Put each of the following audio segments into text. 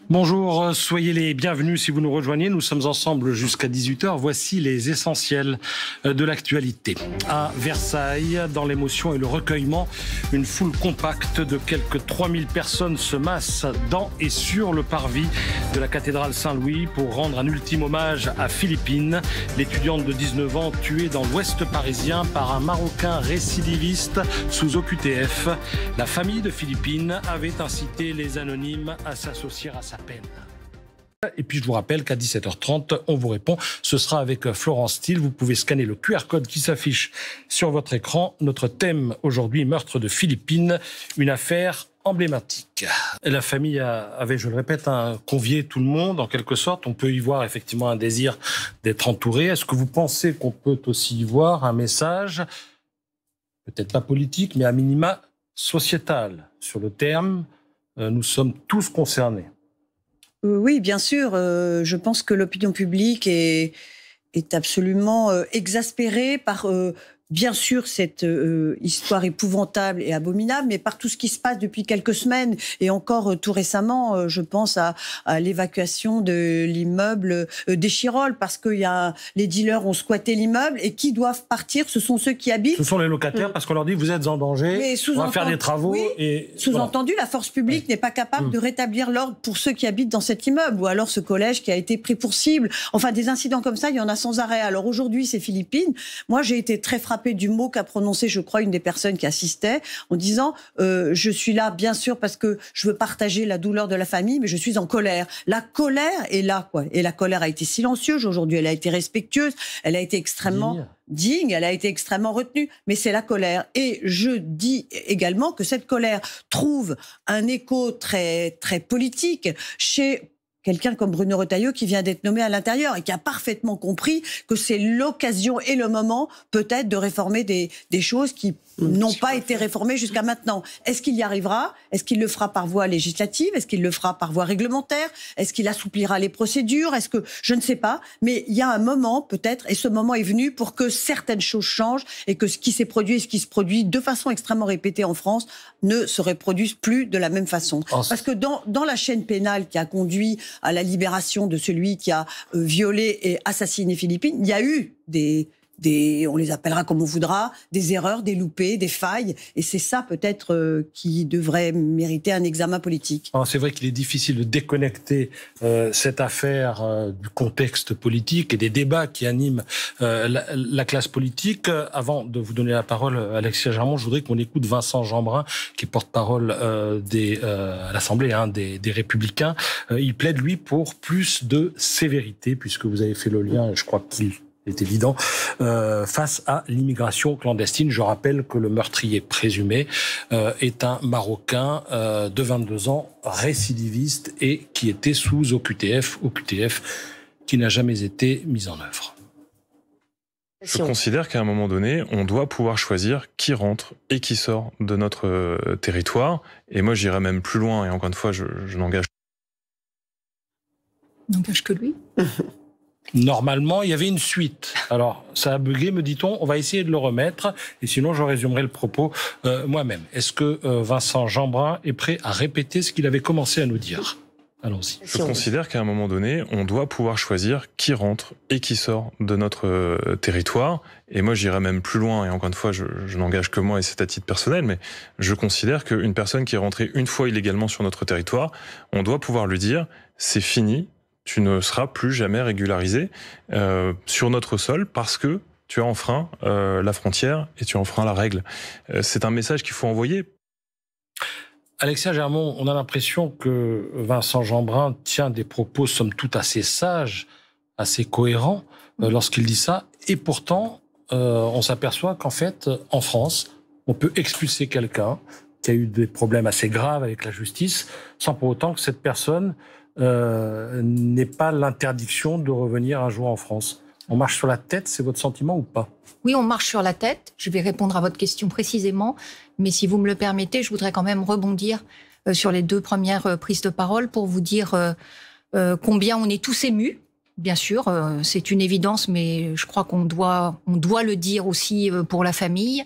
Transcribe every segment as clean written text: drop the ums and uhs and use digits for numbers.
Bonjour, soyez les bienvenus si vous nous rejoignez. Nous sommes ensemble jusqu'à 18h. Voici les essentiels de l'actualité. À Versailles, dans l'émotion et le recueillement, une foule compacte de quelques 3000 personnes se masse dans et sur le parvis de la cathédrale Saint-Louis pour rendre un ultime hommage à Philippine, l'étudiante de 19 ans tuée dans l'ouest parisien par un Marocain récidiviste sous OQTF. La famille de Philippine avait incité les anonymes à s'associer à sa peine. Et puis je vous rappelle qu'à 17h30, on vous répond. Ce sera avec Florence Thiel. Vous pouvez scanner le QR code qui s'affiche sur votre écran. Notre thème aujourd'hui, meurtre de Philippine, une affaire emblématique. La famille avait, je le répète, convié tout le monde en quelque sorte. On peut y voir effectivement un désir d'être entouré. Est-ce que vous pensez qu'on peut aussi y voir un message, peut-être pas politique, mais à minima sociétal, sur le terme nous sommes tous concernés? Oui, bien sûr. Je pense que l'opinion publique est absolument exaspérée par, bien sûr, cette histoire épouvantable et abominable, mais par tout ce qui se passe depuis quelques semaines. Et encore tout récemment, je pense à l'évacuation de l'immeuble d'Échirolles, parce que les dealers ont squatté l'immeuble, et qui doivent partir, ce sont ceux qui habitent. Ce sont les locataires, parce qu'on leur dit vous êtes en danger, on va faire des travaux. Oui, et sous-entendu, la force publique n'est pas capable de rétablir l'ordre pour ceux qui habitent dans cet immeuble, ou alors ce collège qui a été pris pour cible. Enfin, des incidents comme ça, il y en a sans arrêt. Alors aujourd'hui, c'est Philippine. Moi, j'ai été très frappée du mot qu'a prononcé, je crois, une des personnes qui assistait, en disant je suis là, bien sûr, parce que je veux partager la douleur de la famille, mais je suis en colère. La colère est là, quoi. Et la colère a été silencieuse. Aujourd'hui, elle a été respectueuse. Elle a été extrêmement digne. Elle a été extrêmement retenue. Mais c'est la colère. Et je dis également que cette colère trouve un écho très, très politique chez quelqu'un comme Bruno Retailleau, qui vient d'être nommé à l'intérieur et qui a parfaitement compris que c'est l'occasion et le moment peut-être de réformer des choses qui n'ont pas été réformées jusqu'à maintenant. Est-ce qu'il y arrivera? Est-ce qu'il le fera par voie législative? Est-ce qu'il le fera par voie réglementaire? Est-ce qu'il assouplira les procédures? Est-ce que je ne sais pas, mais il y a un moment peut-être, et ce moment est venu pour que certaines choses changent et que ce qui s'est produit et ce qui se produit de façon extrêmement répétée en France ne se reproduise plus de la même façon. Parce que dans la chaîne pénale qui a conduit à la libération de celui qui a violé et assassiné Philippine, il y a eu on les appellera comme on voudra, des erreurs, des loupés, des failles, et c'est ça peut-être qui devrait mériter un examen politique. C'est vrai qu'il est difficile de déconnecter cette affaire du contexte politique et des débats qui animent la classe politique. Avant de vous donner la parole, Alexia Germont, je voudrais qu'on écoute Vincent Jeanbrun, qui est porte-parole à l'Assemblée des Républicains. Il plaide, lui, pour plus de sévérité, puisque vous avez fait le lien, et je crois qu'il est évident, face à l'immigration clandestine. Je rappelle que le meurtrier présumé est un Marocain de 22 ans, récidiviste, et qui était sous OQTF qui n'a jamais été mis en œuvre. Je considère qu'à un moment donné, on doit pouvoir choisir qui rentre et qui sort de notre territoire. Et moi, j'irais même plus loin, et encore une fois, je n'engage que lui. Normalement, il y avait une suite. Alors, ça a bugué, me dit-on. On va essayer de le remettre. Et sinon, je résumerai le propos moi-même. Est-ce que Vincent Jeanbrun est prêt à répéter ce qu'il avait commencé à nous dire? Allons-y. Je considère qu'à un moment donné, on doit pouvoir choisir qui rentre et qui sort de notre territoire. Et moi, j'irais même plus loin. Et encore une fois, je n'engage que moi, et c'est à titre personnel, mais je considère qu'une personne qui est rentrée une fois illégalement sur notre territoire, on doit pouvoir lui dire « c'est fini ». Tu ne seras plus jamais régularisé sur notre sol parce que tu as enfreint la frontière et tu as enfreint la règle. C'est un message qu'il faut envoyer. Alexia Germont, on a l'impression que Vincent Jeanbrun tient des propos somme toute assez sages, assez cohérents lorsqu'il dit ça. Et pourtant, on s'aperçoit qu'en fait, en France, on peut expulser quelqu'un qui a eu des problèmes assez graves avec la justice sans pour autant que cette personne n'est pas l'interdiction de revenir un jour en France. On marche sur la tête, c'est votre sentiment ou pas? Oui, on marche sur la tête. Je vais répondre à votre question précisément. Mais si vous me le permettez, je voudrais quand même rebondir sur les deux premières prises de parole pour vous dire combien on est tous émus. Bien sûr, c'est une évidence, mais je crois qu'on doit le dire aussi pour la famille.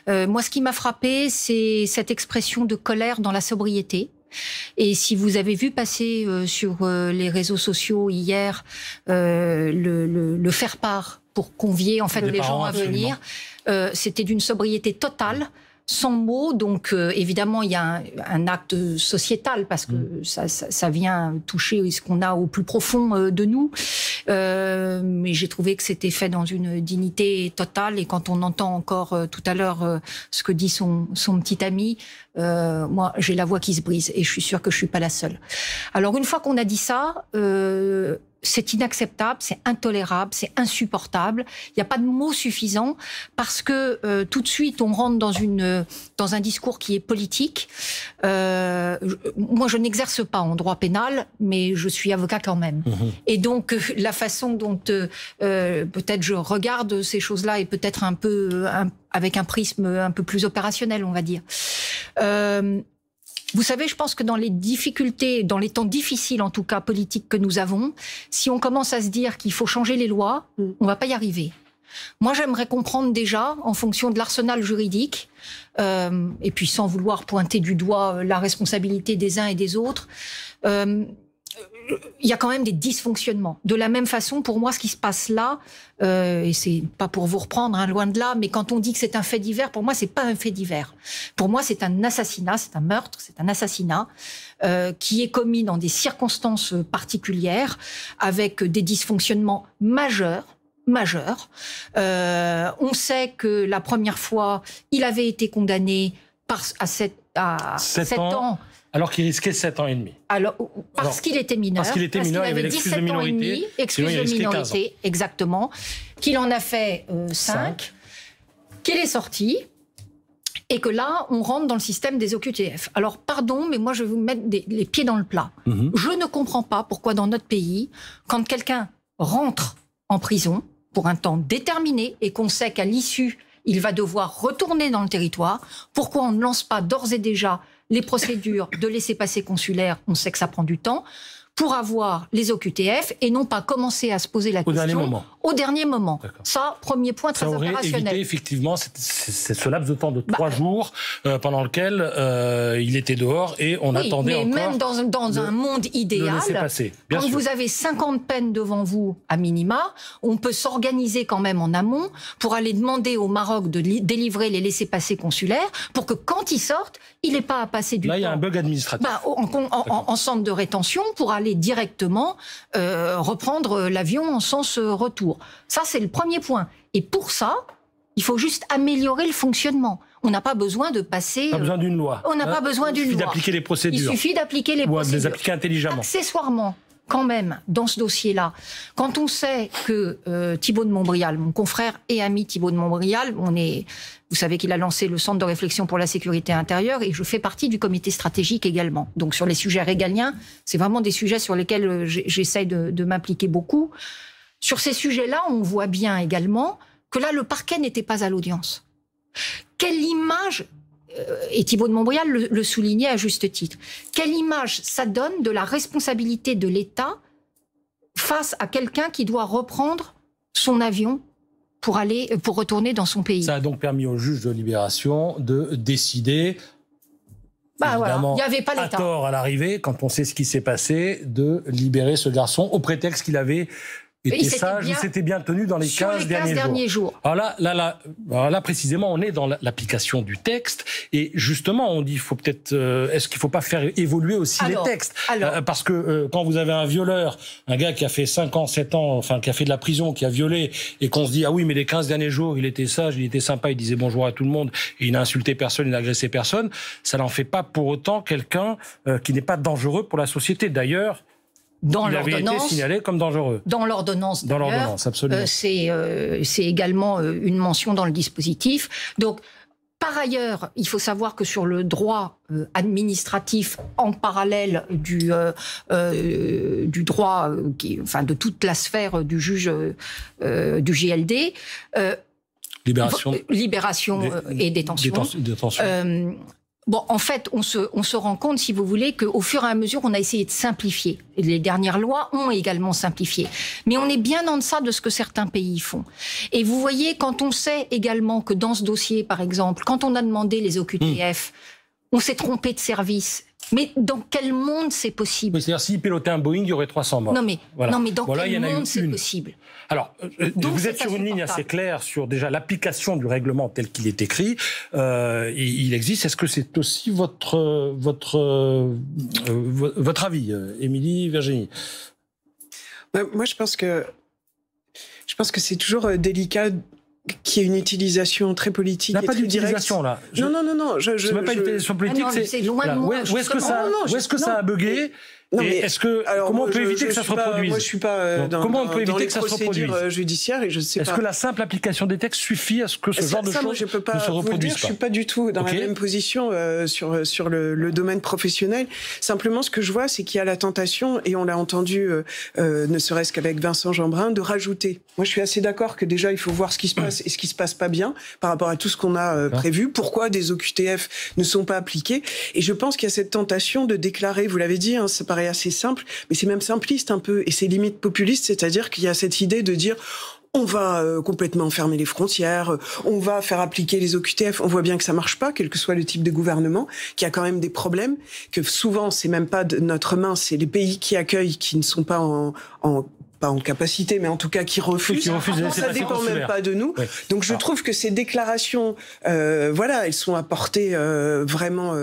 Moi, ce qui m'a frappé, c'est cette expression de colère dans la sobriété. Et si vous avez vu passer sur les réseaux sociaux hier le faire-part pour convier en fait les gens à venir, c'était d'une sobriété totale. Sans mots, donc évidemment il y a un acte sociétal parce que ça vient toucher ce qu'on a au plus profond de nous. Mais j'ai trouvé que c'était fait dans une dignité totale et quand on entend encore tout à l'heure ce que dit son petit ami, moi j'ai la voix qui se brise et je suis sûre que je suis pas la seule. Alors une fois qu'on a dit ça, c'est inacceptable, c'est intolérable, c'est insupportable. Il n'y a pas de mots suffisants parce que tout de suite on rentre dans un discours qui est politique. Moi, je n'exerce pas en droit pénal, mais je suis avocat quand même. Et donc la façon dont peut-être je regarde ces choses-là est peut-être un peu avec un prisme un peu plus opérationnel, on va dire. Vous savez, je pense que dans les difficultés, dans les temps difficiles, en tout cas politiques que nous avons, si on commence à se dire qu'il faut changer les lois, on va pas y arriver. Moi, j'aimerais comprendre déjà, en fonction de l'arsenal juridique, et puis sans vouloir pointer du doigt la responsabilité des uns et des autres, il y a quand même des dysfonctionnements. De la même façon, pour moi, ce qui se passe là, et c'est pas pour vous reprendre, hein, loin de là, mais quand on dit que c'est un fait divers, pour moi, c'est pas un fait divers. Pour moi, c'est un assassinat, c'est un meurtre, c'est un assassinat qui est commis dans des circonstances particulières, avec des dysfonctionnements majeurs. On sait que la première fois, il avait été condamné à 7 ans. Alors qu'il risquait 7 ans et demi. Parce qu'il était mineur. Parce qu'il était mineur, il y avait l'excuse de minorité. Excuse de minorité, exactement. Qu'il en a fait 5. Qu'il est sorti. Et que là, on rentre dans le système des OQTF. Alors, pardon, mais moi, je vais vous mettre les pieds dans le plat. Je ne comprends pas pourquoi dans notre pays, quand quelqu'un rentre en prison pour un temps déterminé et qu'on sait qu'à l'issue, il va devoir retourner dans le territoire, pourquoi on ne lance pas d'ores et déjà les procédures de laissez-passer consulaire, on sait que ça prend du temps, pour avoir les OQTF et non pas commencer à se poser la question au dernier moment. Ça, premier point très opérationnel. Ça aurait évité effectivement ce laps de temps de 3 jours pendant lequel il était dehors et on attendait encore. Mais même dans un monde idéal, quand vous avez 50 peines devant vous à minima, on peut s'organiser quand même en amont pour aller demander au Maroc de délivrer les laissez-passer consulaires pour que quand ils sortent, il n'ait pas à passer du temps. Là, il y a un bug administratif. En centre de rétention pour aller directement reprendre l'avion en sens retour. Ça, c'est le premier point. Et pour ça, il faut juste améliorer le fonctionnement. On n'a pas besoin de passer... Pas besoin d'une loi. On n'a pas besoin d'une loi. Il suffit d'appliquer les procédures. Il suffit d'appliquer les procédures. Ou de les appliquer intelligemment. Accessoirement, quand même, dans ce dossier-là, quand on sait que Thibault de Montbrial, mon confrère et ami Thibault de Montbrial, vous savez qu'il a lancé le Centre de réflexion pour la sécurité intérieure et je fais partie du comité stratégique également. Donc sur les sujets régaliens, c'est vraiment des sujets sur lesquels j'essaye de m'impliquer beaucoup. Sur ces sujets-là, on voit bien également que là, le parquet n'était pas à l'audience. Quelle image, et Thibault de Montbrial le soulignait à juste titre, quelle image ça donne de la responsabilité de l'État face à quelqu'un qui doit reprendre son avion pour retourner dans son pays. Ça a donc permis au juge de libération de décider, évidemment, il y avait pas l'État. À tort à l'arrivée, quand on sait ce qui s'est passé, de libérer ce garçon au prétexte qu'il avait été sage, il s'était bien tenu dans les 15 derniers jours. Alors là, précisément, on est dans l'application du texte. Et justement, on dit, faut peut-être, est-ce qu'il ne faut pas faire évoluer aussi les textes parce que quand vous avez un violeur, un gars qui a fait 5 ans, 7 ans, enfin, qui a fait de la prison, qui a violé, et qu'on se dit, ah oui, mais les 15 derniers jours, il était sage, il était sympa, il disait bonjour à tout le monde, et il n'a insulté personne, il n'a agressé personne, ça n'en fait pas pour autant quelqu'un qui n'est pas dangereux pour la société. D'ailleurs, il avait été signalé comme dangereux. Dans l'ordonnance, absolument. C'est également une mention dans le dispositif. Donc, par ailleurs, il faut savoir que sur le droit administratif, en parallèle du droit, de toute la sphère du juge du JLD, libération et détention. Bon, en fait, on se rend compte, si vous voulez, qu'au fur et à mesure, on a essayé de simplifier. Les dernières lois ont également simplifié. Mais on est bien en deçà de ce que certains pays font. Et vous voyez, quand on sait également que dans ce dossier, par exemple, quand on a demandé les OQTF, on s'est trompé de service. Mais dans quel monde c'est possible? Oui, c'est-à-dire, s'il pilotait un Boeing, il y aurait 300 morts. Non, mais dans quel monde c'est possible? Alors, vous êtes sur une ligne assez claire sur déjà l'application du règlement tel qu'il est écrit. Il existe. Est-ce que c'est aussi votre avis, Émilie, Virginie? Moi, je pense que c'est toujours délicat qu'il y ait une utilisation très politique. Il n'y a pas d'utilisation là. Non. C'est même pas une utilisation politique. C'est loin de moi. Où est-ce que ça a bugué? Comment on peut éviter que ça se reproduise? Moi, je suis pas comment on peut éviter les que ça se reproduise judiciaires et je sais pas. Est-ce que la simple application des textes suffit à ce que ce genre de choses moi, je peux pas ne se reproduise pas? Je suis pas du tout dans la même position sur le domaine professionnel. Simplement, ce que je vois, c'est qu'il y a la tentation, et on l'a entendu, ne serait-ce qu'avec Vincent Jeanbrun, de rajouter. Moi, je suis assez d'accord que déjà, il faut voir ce qui se passe et ce qui se passe pas bien par rapport à tout ce qu'on a prévu. Pourquoi des OQTF ne sont pas appliqués? Et je pense qu'il y a cette tentation de déclarer, vous l'avez dit, ça paraît assez simple, mais c'est même simpliste un peu, et c'est limite populiste, c'est-à-dire qu'il y a cette idée de dire on va complètement fermer les frontières, on va faire appliquer les OQTF. On voit bien que ça marche pas, quel que soit le type de gouvernement, qu'il y a quand même des problèmes, que souvent c'est même pas de notre main, c'est les pays qui accueillent qui ne sont pas pas en capacité, mais en tout cas qui refusent. Ça dépend même pas de nous. Oui. Donc je trouve que ces déclarations, elles sont à portée vraiment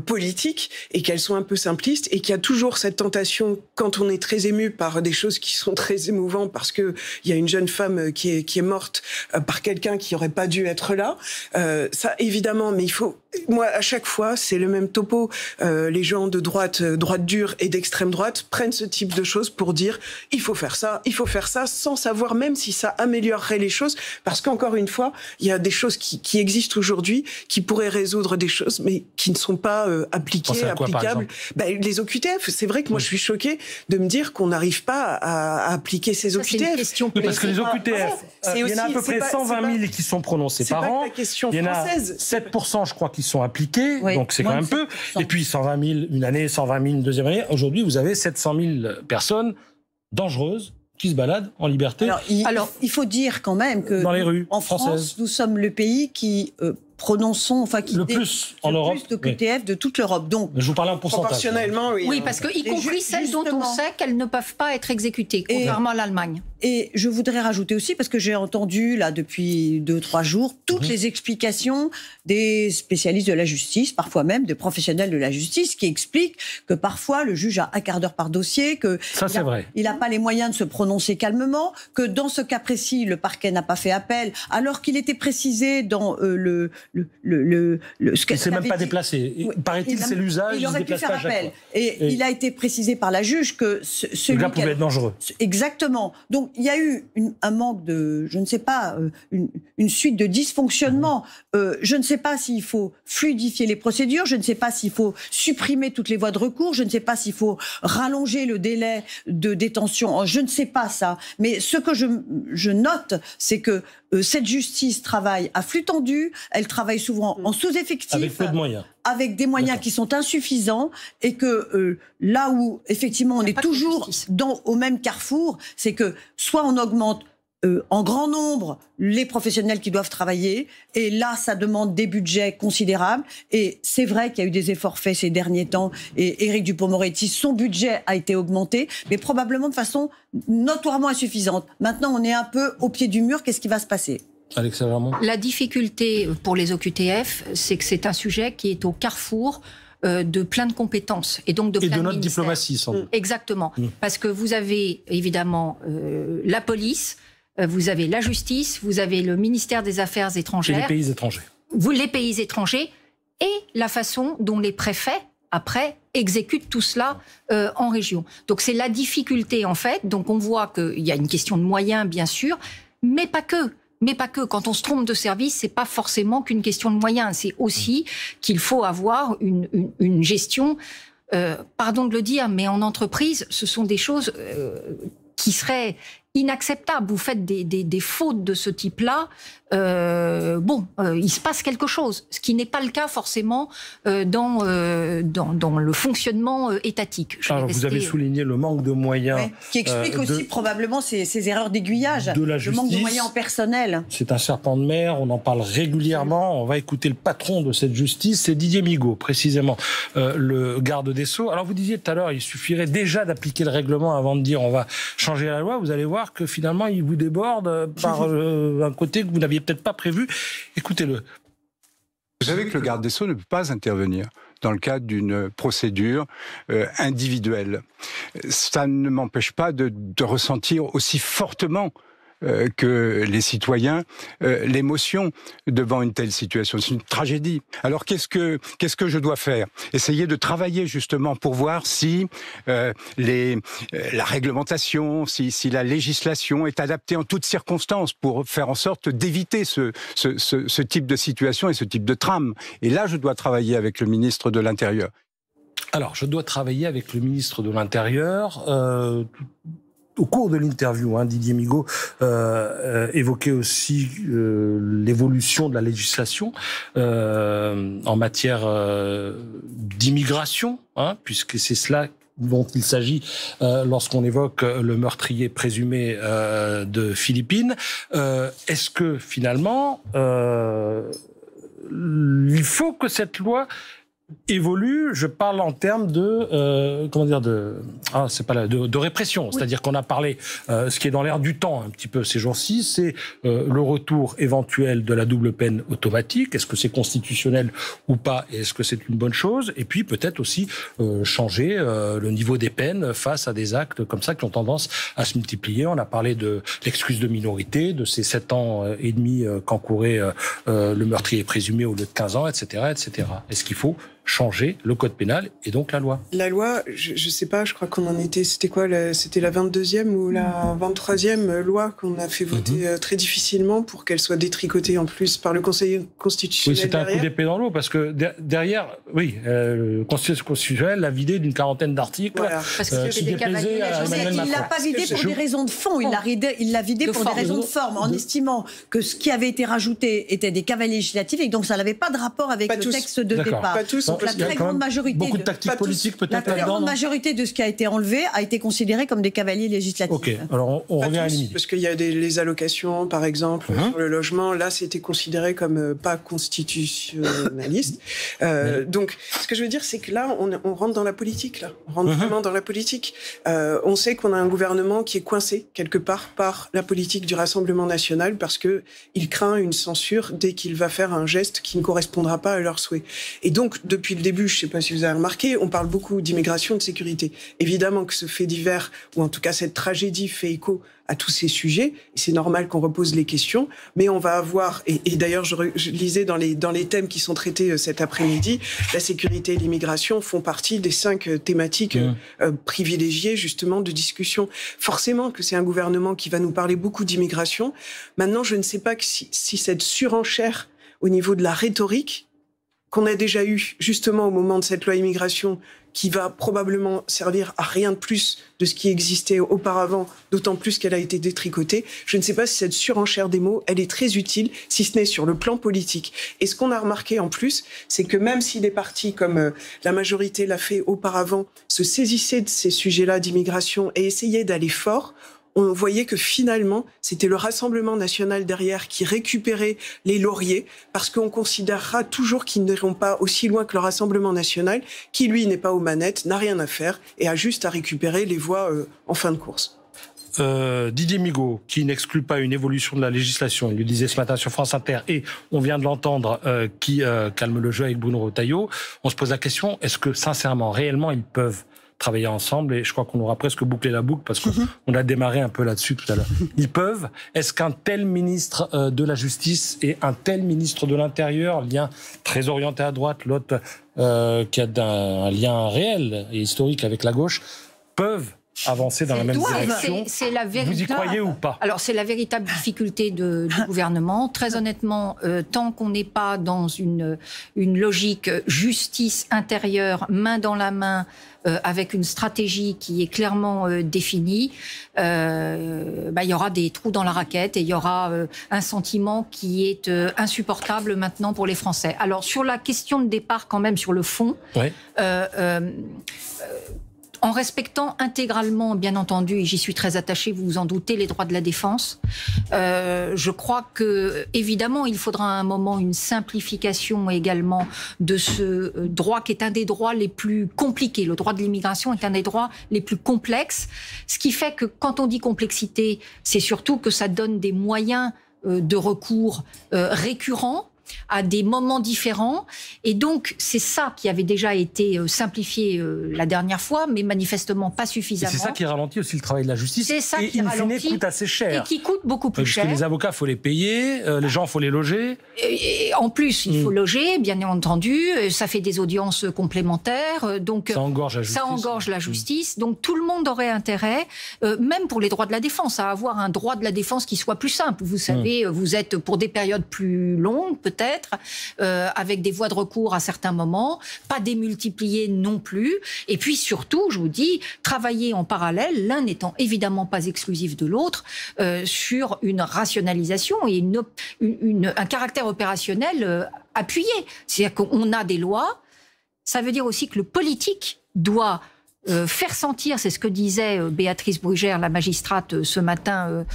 politique, et qu'elles sont un peu simplistes, et qu'il y a toujours cette tentation, quand on est très ému par des choses qui sont très émouvantes, parce que il y a une jeune femme qui est morte par quelqu'un qui aurait pas dû être là. Ça évidemment, mais il faut. Moi, à chaque fois, c'est le même topo. Les gens de droite dure et d'extrême droite prennent ce type de choses pour dire il faut faire ça, sans savoir même si ça améliorerait les choses, parce qu'encore une fois, il y a des choses qui existent aujourd'hui, qui pourraient résoudre des choses, mais qui ne sont pas applicables. Les OQTF, c'est vrai que moi je suis choquée de me dire qu'on n'arrive pas à appliquer ces OQTF. Parce que les OQTF, il y en a à peu près 120 000 qui sont prononcés par an. Il y en a 7%, je crois, qui sont appliqués, donc c'est quand même peu. Et puis 120 000 une année, 120 000 une deuxième année. Aujourd'hui, vous avez 700 000 personnes dangereuses qui se baladent en liberté. Alors, il faut dire quand même que dans les rues en France, nous sommes le pays qui qui le plus en Europe, de QTF de toute l'Europe. Donc, je vous parle en pourcentage. Proportionnellement, oui. Oui, parce que y compris celles dont on sait qu'elles ne peuvent pas être exécutées, contrairement à l'Allemagne. Et je voudrais rajouter aussi, parce que j'ai entendu là depuis 2-3 jours toutes les explications des spécialistes de la justice, parfois même des professionnels de la justice, qui expliquent que parfois le juge a un quart d'heure par dossier, que il n'a pas les moyens de se prononcer calmement, que dans ce cas précis, le parquet n'a pas fait appel, alors qu'il était précisé dans il s'est même pas déplacé. Paraît-il, c'est l'usage. Il aurait pu faire appel. Et il a été précisé par la juge que celui gars pouvait être dangereux. Exactement. Donc il y a eu un manque de, je ne sais pas, une suite de dysfonctionnements. Je ne sais pas s'il faut fluidifier les procédures. Je ne sais pas s'il faut supprimer toutes les voies de recours. Je ne sais pas s'il faut rallonger le délai de détention. Je ne sais pas ça. Mais ce que je note, c'est que cette justice travaille à flux tendu, elle travaille souvent en sous-effectif, avec peu de moyens, avec des moyens qui sont insuffisants, et que là où effectivement on est toujours au même carrefour, c'est que soit on augmente en grand nombre les professionnels qui doivent travailler, et là ça demande des budgets considérables, et c'est vrai qu'il y a eu des efforts faits ces derniers temps, et Éric Dupond-Moretti, son budget a été augmenté, mais probablement de façon notoirement insuffisante. Maintenant on est un peu au pied du mur, qu'est-ce qui va se passer ? Alexa Vermont. La difficulté pour les OQTF, c'est que c'est un sujet qui est au carrefour de plein de compétences et donc de plein de notre diplomatie, sans doute. Exactement, parce que vous avez évidemment la police, vous avez la justice, vous avez le ministère des Affaires étrangères, et les pays étrangers. Les pays étrangers, et la façon dont les préfets après exécutent tout cela en région. Donc c'est la difficulté en fait. Donc on voit qu'il y a une question de moyens bien sûr, mais pas que. Mais pas que. Quand on se trompe de service, c'est pas forcément qu'une question de moyens. C'est aussi qu'il faut avoir une gestion. Pardon de le dire, mais en entreprise, ce sont des choses qui seraient inacceptable. Vous faites des fautes de ce type-là. Il se passe quelque chose, ce qui n'est pas le cas forcément dans le fonctionnement étatique. Alors, vous avez souligné le manque de moyens. Qui explique aussi probablement ces erreurs d'aiguillage, de la justice. Le manque de moyens en personnel. C'est un serpent de mer, on en parle régulièrement. On va écouter le patron de cette justice, c'est Didier Migaud, précisément, le garde des Sceaux. Alors vous disiez tout à l'heure, il suffirait déjà d'appliquer le règlement avant de dire on va changer la loi. Vous allez voir que finalement, il vous déborde par un côté que vous n'aviez peut-être pas prévu. Écoutez-le. Vous savez que le garde des Sceaux ne peut pas intervenir dans le cadre d'une procédure individuelle. Ça ne m'empêche pas de ressentir aussi fortement que les citoyens l'émotion devant une telle situation. C'est une tragédie. Alors qu'est-ce que je dois faire? Essayer de travailler justement pour voir si la réglementation, si la législation est adaptée en toutes circonstances pour faire en sorte d'éviter ce type de situation et ce type de trame. Et là, je dois travailler avec le ministre de l'Intérieur. Alors, je dois travailler avec le ministre de l'Intérieur. Au cours de l'interview, Didier Migaud évoquait aussi l'évolution de la législation en matière d'immigration, puisque c'est cela dont il s'agit lorsqu'on évoque le meurtrier présumé de Philippines. Est-ce que finalement, il faut que cette loi évolue, je parle en termes de de répression, oui. C'est-à-dire qu'on a parlé ce qui est dans l'air du temps un petit peu ces jours-ci, c'est le retour éventuel de la double peine automatique. Est-ce que c'est constitutionnel ou pas, et est-ce que c'est une bonne chose? Et puis peut-être aussi changer le niveau des peines face à des actes comme ça qui ont tendance à se multiplier. On a parlé de l'excuse de minorité, de ces 7 ans et demi qu'encourait le meurtrier présumé au lieu de 15 ans, etc., etc. Est-ce qu'il faut changer le code pénal et donc la loi? La loi, je sais pas, je crois qu'on en était, c'était quoi, c'était la 22e ou la 23e loi qu'on a fait voter très difficilement pour qu'elle soit détricotée en plus par le Conseil constitutionnel. Oui, c'était un coup d'épée dans l'eau parce que derrière, le Conseil constitutionnel l'a vidé d'une quarantaine d'articles. Voilà. Parce qu'il y avait des cavaliers. Il ne l'a pas vidé pour des raisons de fond, il l'a vidé pour des raisons de forme, en estimant que ce qui avait été rajouté était des cavaliers législatifs et donc ça n'avait pas de rapport avec le texte de départ. Pas tous. Donc la très grande majorité, beaucoup de tactique politique peut-être. La très grande majorité de ce qui a été enlevé a été considéré comme des cavaliers législatifs. Ok, alors on revient à l'immédiat. Parce qu'il y a les allocations, par exemple, sur le logement. Là, c'était considéré comme pas constitutionnaliste. Donc, ce que je veux dire, c'est que là, on rentre dans la politique. Là, on rentre vraiment dans la politique. On sait qu'on a un gouvernement qui est coincé quelque part par la politique du Rassemblement national parce que il craint une censure dès qu'il va faire un geste qui ne correspondra pas à leurs souhaits. Et donc, depuis le début, je ne sais pas si vous avez remarqué, on parle beaucoup d'immigration, de sécurité. Évidemment que ce fait divers, ou en tout cas cette tragédie, fait écho à tous ces sujets. C'est normal qu'on repose les questions, mais on va avoir, et d'ailleurs je lisais dans les thèmes qui sont traités cet après-midi, la sécurité et l'immigration font partie des 5 thématiques privilégiées justement de discussion. Forcément que c'est un gouvernement qui va nous parler beaucoup d'immigration. Maintenant, je ne sais pas si cette surenchère au niveau de la rhétorique qu'on a déjà eu justement au moment de cette loi immigration qui va probablement servir à rien de plus de ce qui existait auparavant, d'autant plus qu'elle a été détricotée. Je ne sais pas si cette surenchère des mots, elle est très utile, si ce n'est sur le plan politique. Et ce qu'on a remarqué en plus, c'est que même si des partis comme la majorité l'a fait auparavant, se saisissaient de ces sujets-là d'immigration et essayaient d'aller fort, on voyait que finalement, c'était le Rassemblement national derrière qui récupérait les lauriers, parce qu'on considérera toujours qu'ils n'iront pas aussi loin que le Rassemblement national, qui lui n'est pas aux manettes, n'a rien à faire, et a juste à récupérer les voix en fin de course. Didier Migaud, qui n'exclut pas une évolution de la législation, il le disait ce matin sur France Inter, et on vient de l'entendre, qui calme le jeu avec Bruno Retailleau, on se pose la question, est-ce que sincèrement, réellement, ils peuvent travailler ensemble, et je crois qu'on aura presque bouclé la boucle parce qu'on a démarré un peu là-dessus tout à l'heure. Ils peuvent. Est-ce qu'un tel ministre de la Justice et un tel ministre de l'Intérieur, lien très orienté à droite, l'autre qui a un lien réel et historique avec la gauche, peuvent avancer dans la même direction. C'est la véritable... Vous y croyez ou pas? Alors, c'est la véritable difficulté du gouvernement. Très honnêtement, tant qu'on n'est pas dans une logique justice intérieure, main dans la main, avec une stratégie qui est clairement définie, il y aura des trous dans la raquette et il y aura un sentiment qui est insupportable maintenant pour les Français. Alors, sur la question de départ, quand même, sur le fond, ouais. En respectant intégralement, bien entendu, et j'y suis très attachée, vous vous en doutez, les droits de la défense, je crois que, évidemment, il faudra à un moment une simplification également de ce droit qui est un des droits les plus compliqués. Le droit de l'immigration est un des droits les plus complexes, ce qui fait que quand on dit complexité, c'est surtout que ça donne des moyens de recours récurrents, à des moments différents. Et donc, c'est ça qui avait déjà été simplifié la dernière fois, mais manifestement pas suffisamment. C'est ça qui ralentit aussi le travail de la justice. C'est ça qui ralentit. in fine, coûte assez cher. Et qui coûte beaucoup plus cher. Parce que les avocats, il faut les payer, les gens, il faut les loger. Et en plus, il faut loger, bien entendu. Ça fait des audiences complémentaires. Donc, ça engorge la justice. Donc, tout le monde aurait intérêt, même pour les droits de la défense, à avoir un droit de la défense qui soit plus simple. Vous savez, vous êtes pour des périodes plus longues, peut-être, avec des voies de recours à certains moments, pas démultiplier non plus. Et puis surtout, je vous dis, travailler en parallèle, l'un n'étant évidemment pas exclusif de l'autre, sur une rationalisation et un caractère opérationnel appuyé. C'est-à-dire qu'on a des lois, ça veut dire aussi que le politique doit faire sentir, c'est ce que disait Béatrice Brugère, la magistrate, ce matin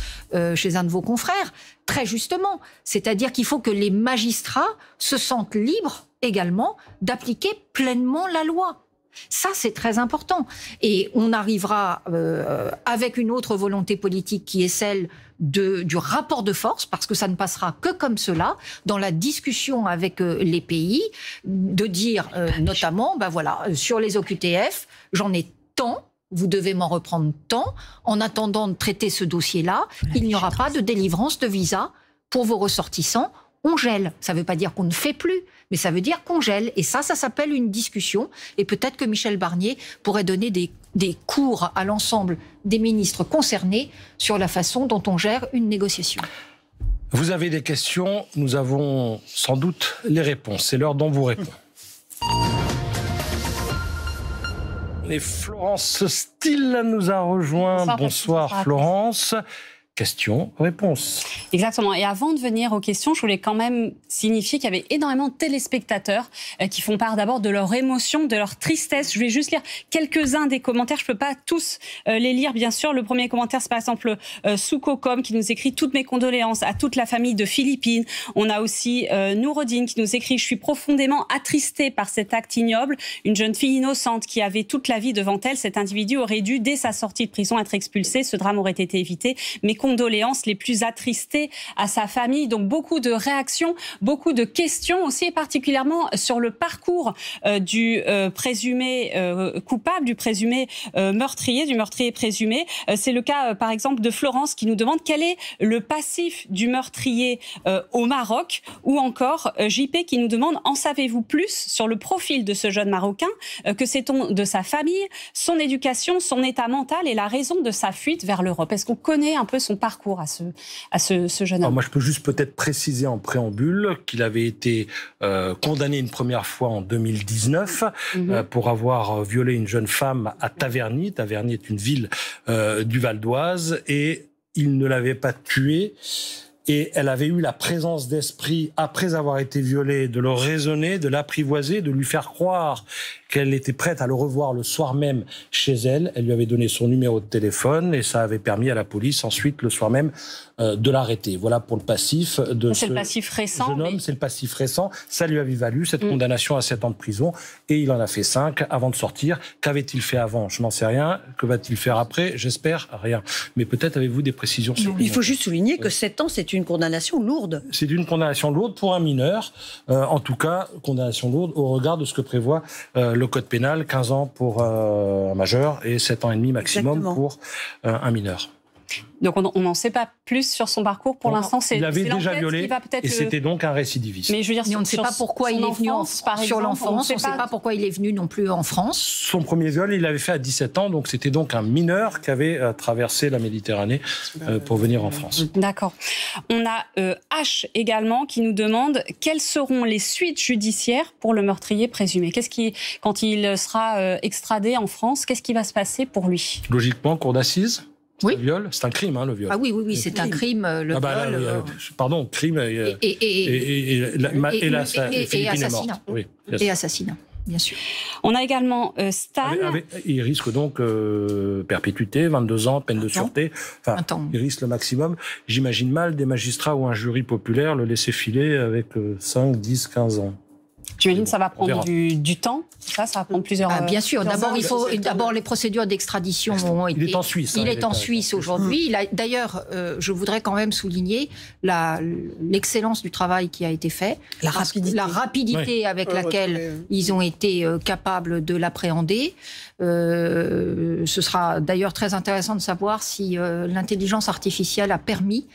chez un de vos confrères, très justement. C'est-à-dire qu'il faut que les magistrats se sentent libres également d'appliquer pleinement la loi. Ça, c'est très important. Et on arrivera avec une autre volonté politique qui est celle du rapport de force, parce que ça ne passera que comme cela, dans la discussion avec les pays, de dire notamment, sur les OQTF, j'en ai tant, vous devez m'en reprendre tant. En attendant de traiter ce dossier-là, il n'y aura pas de délivrance de visa pour vos ressortissants. On gèle. Ça ne veut pas dire qu'on ne fait plus, mais ça veut dire qu'on gèle. Et ça s'appelle une discussion. Et peut-être que Michel Barnier pourrait donner des cours à l'ensemble des ministres concernés sur la façon dont on gère une négociation. Vous avez des questions, nous avons sans doute les réponses. C'est l'heure dont vous répond. Et Florence Still nous a rejoint. Bonsoir Florence. Questions, réponses. Exactement. Et avant de venir aux questions, je voulais quand même signifier qu'il y avait énormément de téléspectateurs qui font part d'abord de leur émotion, de leur tristesse. Je vais juste lire quelques-uns des commentaires. Je peux pas tous les lire, bien sûr. Le premier commentaire, c'est par exemple Soukocom qui nous écrit « Toutes mes condoléances à toute la famille de Philippine ». On a aussi Nourodine qui nous écrit « Je suis profondément attristée par cet acte ignoble. Une jeune fille innocente qui avait toute la vie devant elle. Cet individu aurait dû, dès sa sortie de prison, être expulsé. Ce drame aurait été évité. Mais condoléances les plus attristées à sa famille. Donc beaucoup de réactions, beaucoup de questions aussi, et particulièrement sur le parcours du présumé coupable, du présumé meurtrier, du meurtrier présumé. C'est le cas, par exemple, de Florence qui nous demande quel est le passif du meurtrier au Maroc, ou encore JP qui nous demande en savez-vous plus sur le profil de ce jeune Marocain, que sait-on de sa famille, son éducation, son état mental et la raison de sa fuite vers l'Europe. Est-ce qu'on connaît un peu son parcours à ce jeune homme? Alors moi, je peux juste peut-être préciser en préambule qu'il avait été condamné une première fois en 2019 pour avoir violé une jeune femme à Taverny. Taverny est une ville du Val d'Oise et il ne l'avait pas tuée. Et elle avait eu la présence d'esprit, après avoir été violée, de le raisonner, de l'apprivoiser, de lui faire croire qu'elle était prête à le revoir le soir même chez elle. Elle lui avait donné son numéro de téléphone et ça avait permis à la police ensuite, le soir même, de l'arrêter. Voilà pour le passif de C'est le passif récent. Jeune homme, c'est le passif récent. Ça lui avait valu cette condamnation à 7 ans de prison et il en a fait 5 avant de sortir. Qu'avait-il fait avant? Je n'en sais rien. Que va-t-il faire après? J'espère rien. Mais peut-être avez-vous des précisions sur Il faut juste souligner que 7 ans, c'est une condamnation lourde. C'est une condamnation lourde pour un mineur. En tout cas, condamnation lourde au regard de ce que prévoit le code pénal, 15 ans pour un majeur et 7 ans et demi maximum pour un mineur. Donc on n'en sait pas plus sur son parcours pour l'instant. Il avait déjà violé et c'était donc un récidiviste. Mais je veux dire, on ne sait pas pourquoi il est venu sur l'enfance. On ne sait pas pourquoi il est venu non plus en France. Son premier viol, il l'avait fait à 17 ans, donc c'était donc un mineur qui avait traversé la Méditerranée pour venir en France. D'accord. On a H également qui nous demande quelles seront les suites judiciaires pour le meurtrier présumé. Quand il sera extradé en France, qu'est-ce qui va se passer pour lui? Logiquement, cour d'assises. Oui. Le viol, c'est un crime, le viol. Ah oui, c'est un crime, le viol. Pardon, crime et assassinat. Oui, et assassinat, bien sûr. On a également Stan. Il risque donc perpétuité, 22 ans, peine de sûreté. Enfin, il risque le maximum. J'imagine mal des magistrats ou un jury populaire le laisser filer avec 5, 10, 15 ans. J'imagine que ça va prendre du temps. Ça va prendre plusieurs... bien sûr. D'abord, les procédures d'extradition ont été... Il est en Suisse. Il est en Suisse aujourd'hui. D'ailleurs, je voudrais quand même souligner l'excellence du travail qui a été fait. La rapidité avec laquelle ils ont été capables de l'appréhender. Ce sera d'ailleurs très intéressant de savoir si l'intelligence artificielle a permis,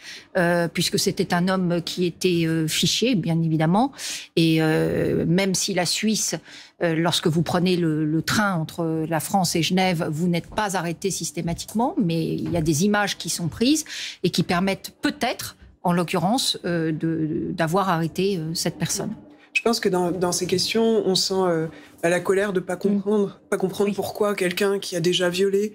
puisque c'était un homme qui était fiché, bien évidemment, et même si la Suisse, lorsque vous prenez le train entre la France et Genève, vous n'êtes pas arrêté systématiquement, mais il y a des images qui sont prises et qui permettent peut-être, en l'occurrence, d'avoir arrêté cette personne. Je pense que dans ces questions, on sent la colère de pas comprendre pourquoi quelqu'un qui a déjà violé,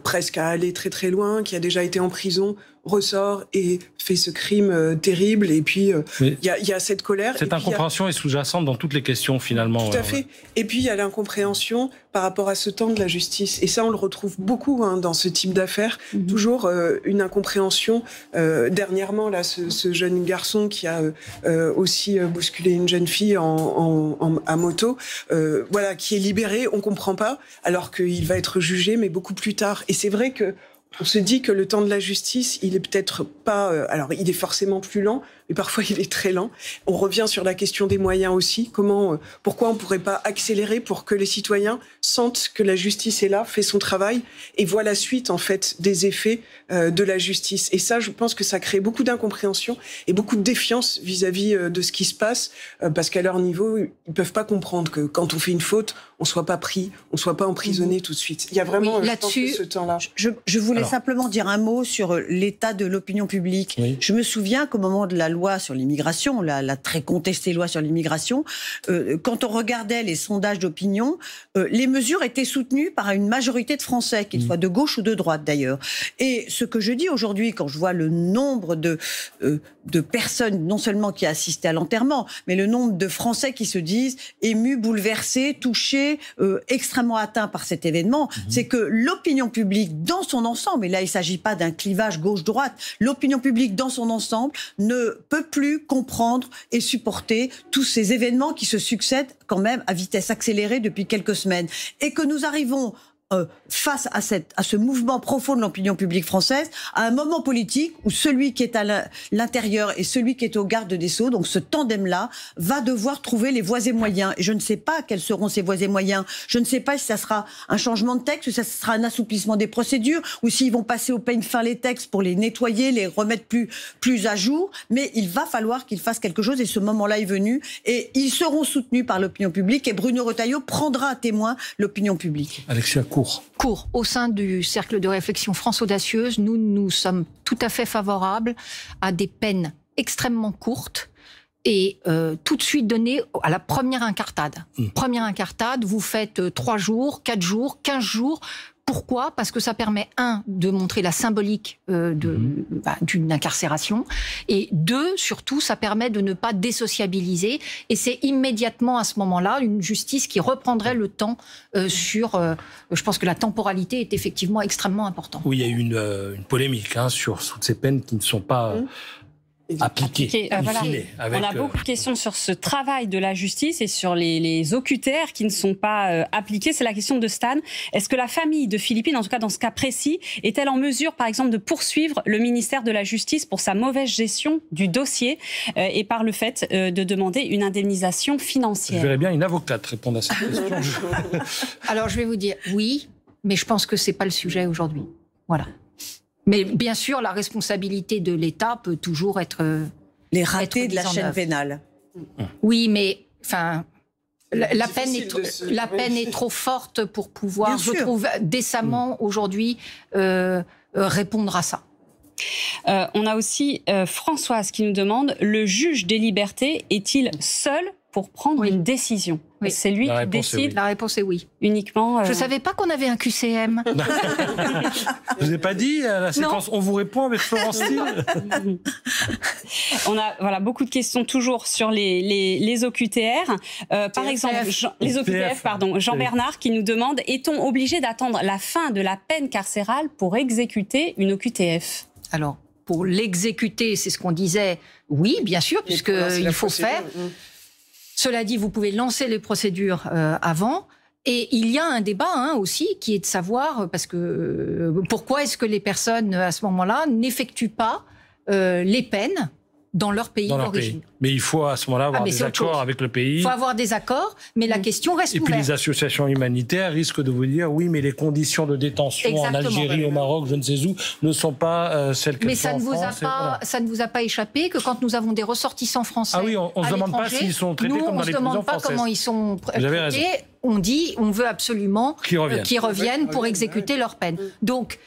presque à aller très très loin, qui a déjà été en prison, ressort et fait ce crime terrible. Et puis, il y a cette colère. Cette incompréhension est sous-jacente dans toutes les questions, finalement. Tout à fait. Et puis, il y a l'incompréhension par rapport à ce temps de la justice. Et ça, on le retrouve beaucoup dans ce type d'affaires. Toujours une incompréhension. Dernièrement, là, ce jeune garçon qui a aussi bousculé une jeune fille à moto, qui est libéré, on comprend pas, alors qu'il va être jugé, mais beaucoup plus tard. Et c'est vrai que on se dit que le temps de la justice, il est peut-être pas... alors, il est forcément plus lent, mais parfois il est très lent. On revient sur la question des moyens aussi. Pourquoi on ne pourrait pas accélérer pour que les citoyens sentent que la justice est là, fait son travail, et voient la suite, en fait, des effets de la justice. Et ça, je pense que ça crée beaucoup d'incompréhension et beaucoup de défiance vis-à-vis de ce qui se passe, parce qu'à leur niveau, ils ne peuvent pas comprendre que quand on fait une faute, on ne soit pas pris, on ne soit pas emprisonné tout de suite. Il y a vraiment là-dessus, ce temps-là. Je voulais simplement dire un mot sur l'état de l'opinion publique. Oui. Je me souviens qu'au moment de la loi sur l'immigration, la très contestée loi sur l'immigration, quand on regardait les sondages d'opinion, les mesures étaient soutenues par une majorité de Français, qu'ils soient de gauche ou de droite d'ailleurs. Et ce que je dis aujourd'hui, quand je vois le nombre de personnes, non seulement qui assistent à l'enterrement, mais le nombre de Français qui se disent émus, bouleversés, touchés, extrêmement atteints par cet événement, c'est que l'opinion publique dans son ensemble, et là il ne s'agit pas d'un clivage gauche-droite, l'opinion publique dans son ensemble ne peut plus comprendre et supporter tous ces événements qui se succèdent quand même à vitesse accélérée depuis quelques semaines. Et que nous arrivons face à ce mouvement profond de l'opinion publique française, à un moment politique où celui qui est à l'intérieur et celui qui est au garde des Sceaux, donc ce tandem-là, va devoir trouver les voies et moyens. Et je ne sais pas quels seront ces voies et moyens. Je ne sais pas si ça sera un changement de texte, ou si ça sera un assouplissement des procédures, ou s'ils vont passer au peigne fin les textes pour les nettoyer, les remettre plus à jour. Mais il va falloir qu'ils fassent quelque chose, et ce moment-là est venu. Et ils seront soutenus par l'opinion publique, et Bruno Retailleau prendra à témoin l'opinion publique. Alexia Cour. Au sein du cercle de réflexion France Audacieuse, nous sommes tout à fait favorables à des peines extrêmement courtes et tout de suite données à la première incartade. Première incartade, vous faites 3 jours, 4 jours, 15 jours. Pourquoi ? Parce que ça permet, 1, de montrer la symbolique d'une incarcération, et 2, surtout, ça permet de ne pas désociabiliser, et c'est immédiatement à ce moment-là une justice qui reprendrait le temps je pense que la temporalité est effectivement extrêmement importante. Oui, il y a eu une polémique sur toutes ces peines qui ne sont pas... appliqué. Voilà. On a beaucoup de questions sur ce travail de la justice et sur les OQTF qui ne sont pas appliqués. C'est la question de Stan. Est-ce que la famille de Philippine, en tout cas dans ce cas précis, est-elle en mesure, par exemple, de poursuivre le ministère de la Justice pour sa mauvaise gestion du dossier et par le fait de demander une indemnisation financière ? Je verrais bien une avocate répondre à cette question. Alors, je vais vous dire oui, mais je pense que c'est pas le sujet aujourd'hui. Voilà. Mais bien sûr, la responsabilité de l'État peut toujours être... les ratés de la chaîne pénale. Oui, mais enfin, la peine est trop forte pour pouvoir, je trouve, décemment aujourd'hui répondre à ça. On a aussi Françoise qui nous demande, le juge des libertés est-il seul pour prendre une décision? Oui. C'est lui qui décide. La réponse est oui. Uniquement. Je ne savais pas qu'on avait un QCM. Je vous ai pas dit la séquence. On vous répond avec Florence Thiel. On a beaucoup de questions toujours sur les OQTF. Par exemple, les OQTF, Jean Bernard qui nous demande, est-on obligé d'attendre la fin de la peine carcérale pour exécuter une OQTF? Alors, pour l'exécuter, c'est ce qu'on disait. Oui, bien sûr, puisqu'il faut faire. Cela dit, vous pouvez lancer les procédures avant. Et il y a un débat aussi qui est de savoir, parce que pourquoi est-ce que les personnes, à ce moment-là, n'effectuent pas les peines dans leur pays d'origine. Mais il faut à ce moment-là avoir des accords avec le pays. Il faut avoir des accords, mais la question reste ouverte. Et puis les associations humanitaires risquent de vous dire oui, mais les conditions de détention en Algérie, au Maroc, je ne sais où, ne sont pas celles qu'elles sont en France. Mais ça ne vous a pas échappé que quand nous avons des ressortissants français on ne se demande pas s'ils sont traités comme dans les prisons françaises. On ne se demande pas comment ils sont traités. On dit, on veut absolument qu'ils reviennent pour exécuter leur peine. Donc,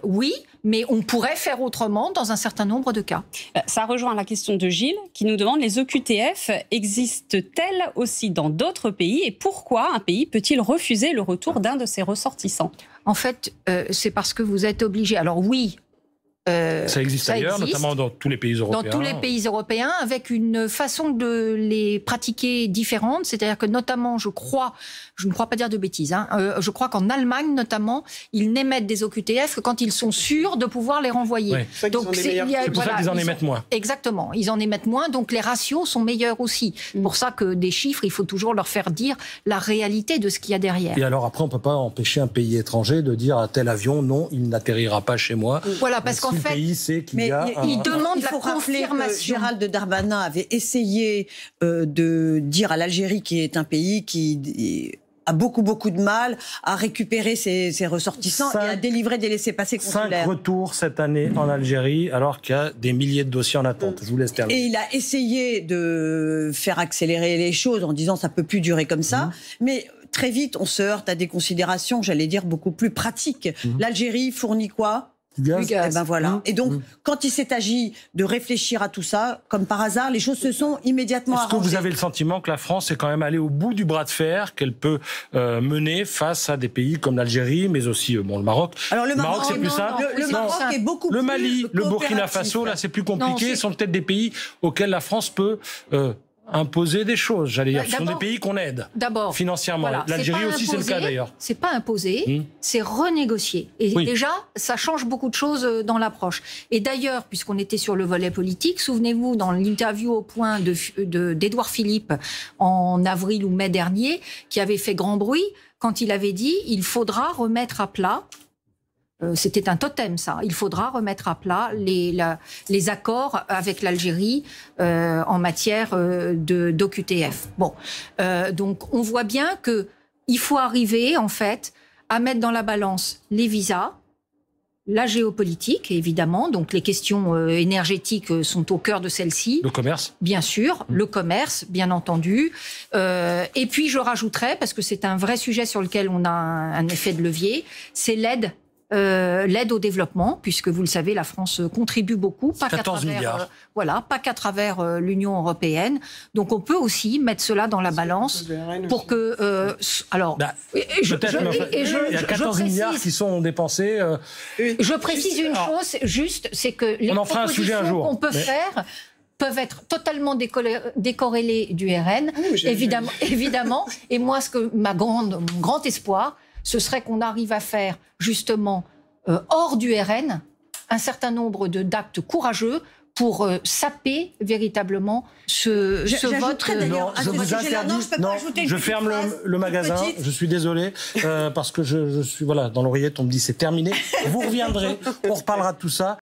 oui, mais on pourrait faire autrement dans un certain nombre de cas. Ça rejoint la question de Gilles qui nous demande, les OQTF existent-elles aussi dans d'autres pays et pourquoi un pays peut-il refuser le retour d'un de ses ressortissants? En fait, c'est parce que vous êtes obligé. Alors oui, ça existe ailleurs, notamment dans tous les pays européens. Dans tous les pays européens, avec une façon de les pratiquer différente. C'est-à-dire que notamment, je ne crois pas dire de bêtises, je crois qu'en Allemagne, notamment, ils n'émettent des OQTF que quand ils sont sûrs de pouvoir les renvoyer. Ouais. Donc c'est pour ça qu'ils en émettent moins. Exactement, ils en émettent moins, donc les ratios sont meilleurs aussi. C'est pour ça que des chiffres, il faut toujours leur faire dire la réalité de ce qu'il y a derrière. Et alors après, on ne peut pas empêcher un pays étranger de dire à tel avion, non, il n'atterrira pas chez moi. Voilà, parce qu'en fait, il demande la confirmation. Gérald Darmanin avait essayé de dire à l'Algérie, qui est un pays qui a beaucoup de mal à récupérer ses ressortissants et à délivrer des laissez-passer consulaires. 5 retours cette année en Algérie, alors qu'il y a des milliers de dossiers en attente. Je vous laisse terminer. Et il a essayé de faire accélérer les choses en disant ça peut plus durer comme ça, mais très vite on se heurte à des considérations, j'allais dire, beaucoup plus pratiques. L'Algérie fournit quoi ? Du gaz. Ben voilà. Et donc, quand il s'est agi de réfléchir à tout ça, comme par hasard, les choses se sont immédiatement arrangées. Est-ce que vous avez le sentiment que la France est quand même allée au bout du bras de fer qu'elle peut mener face à des pays comme l'Algérie, mais aussi le Maroc? Alors le Maroc, c'est plus simple. Le Maroc est beaucoup plus Le Mali, le Burkina Faso, là, c'est plus compliqué. Ce sont peut-être des pays auxquels la France peut imposer des choses, j'allais dire. Ce sont des pays qu'on aide financièrement. Voilà, l'Algérie aussi, c'est le cas d'ailleurs. C'est pas imposé, c'est renégocier. Et déjà, ça change beaucoup de choses dans l'approche. Et d'ailleurs, puisqu'on était sur le volet politique, souvenez-vous, dans l'interview au point d'Édouard Philippe en avril ou mai dernier, qui avait fait grand bruit, quand il avait dit « il faudra remettre à plat ». C'était un totem, ça. Il faudra remettre à plat les accords avec l'Algérie en matière d'OQTF. Bon, donc on voit bien qu'il faut arriver, en fait, à mettre dans la balance les visas, la géopolitique, évidemment, donc les questions énergétiques sont au cœur de celle-ci. Le commerce. Bien sûr, le commerce, bien entendu. Et puis je rajouterais, parce que c'est un vrai sujet sur lequel on a un effet de levier, c'est l'aide au développement, puisque vous le savez, la France contribue beaucoup, pas qu'à travers, pas qu'à travers l'Union européenne. Donc on peut aussi mettre cela dans la balance pour que, il y a 14 milliards qui sont dépensés. Je précise une chose, juste, c'est que les propositions qu'on peut faire peuvent être totalement décorrélées du RN, évidemment. Et moi, mon grand espoir, ce serait qu'on arrive à faire, justement, hors du RN, un certain nombre d'actes courageux pour saper véritablement ce vote. Je ferme le magasin, je suis désolé, parce que je suis dans l'oreillette, on me dit c'est terminé. Vous reviendrez, on reparlera de tout ça.